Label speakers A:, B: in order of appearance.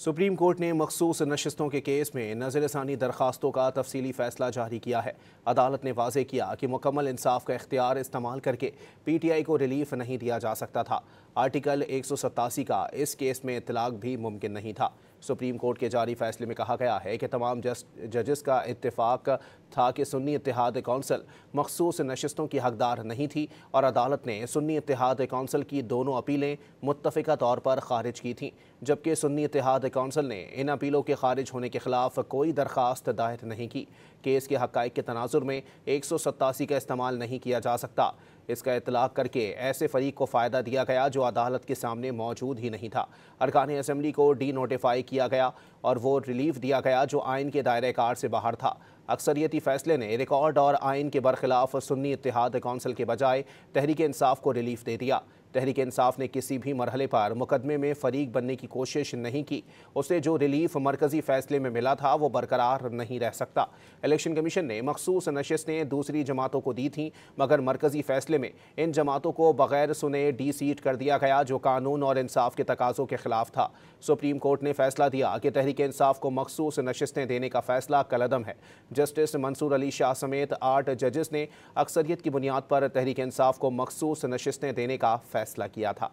A: Supreme court ने मखसूस नशिस्तों के केस में नज़रसानी दरखास्तों का तफसीली फैसला जारी किया है। अदालत ने वाज़ेह किया कि मुकम्मल इंसाफ का इख्तियार इस्तेमाल करके PTI को रिलीफ नहीं दिया जा सकता था। आर्टिकल 187 का इस केस में इतलाक भी मुमकिन नहीं था। सुप्रीम कोर्ट के जारी फैसले में कहा गया है कि तमाम जजेस का इत्तेफाक था कि सुन्नी इत्तेहाद कौंसिल मखसूस नशिस्तों की हकदार नहीं थी और अदालत ने सुन्नी इत्तेहाद कौंसिल की दोनों अपीलें मुत्तफ़िका तौर पर खारिज की थीं, जबकि सुन्नी इत्तेहाद कौंसिल ने इन अपीलों के खारिज होने के खिलाफ कोई दरख्वास्त दायर नहीं की। केस के हक़ाइक़ के तनाजुर में 187 का इस्तेमाल नहीं किया जा सकता। इसका इतलाक करके ऐसे फरीक को फ़ायदा दिया गया जो अदालत के सामने मौजूद ही नहीं था। अरकान असम्बली को डी नोटिफाई किया गया और वो रिलीफ दिया गया जो आइन के दायरे कार से बाहर था। अक्सरियती फैसले ने रिकॉर्ड और आइन के बरखिलाफ सुन्नी इत्तेहाद कौंसिल के बजाय तहरीक इंसाफ को रिलीफ दे दिया। तहरीक इंसाफ ने किसी भी मरहले पर मुकदमे में फरीक बनने की कोशिश नहीं की। उसे जो रिलीफ मरकजी फैसले में मिला था वो बरकरार नहीं रह सकता। इलेक्शन कमीशन ने मखसूस नशिस्तें दूसरी जमातों को दी थीं, मगर मरकजी फैसले में इन जमातों को बगैर सुने डी सीट कर दिया गया, जो कानून और इंसाफ के तकाज़ों के खिलाफ था। सुप्रीम कोर्ट ने फैसला दिया कि तहरीक इंसाफ को मखसूस नशिस्तें देने का फैसला कलअदम है। जस्टिस मंसूर अली शाह समेत 8 जजेस ने अक्सरियत की बुनियाद पर तहरीक इंसाफ को मखसूस नशिस्तें देने का फैसला किया था।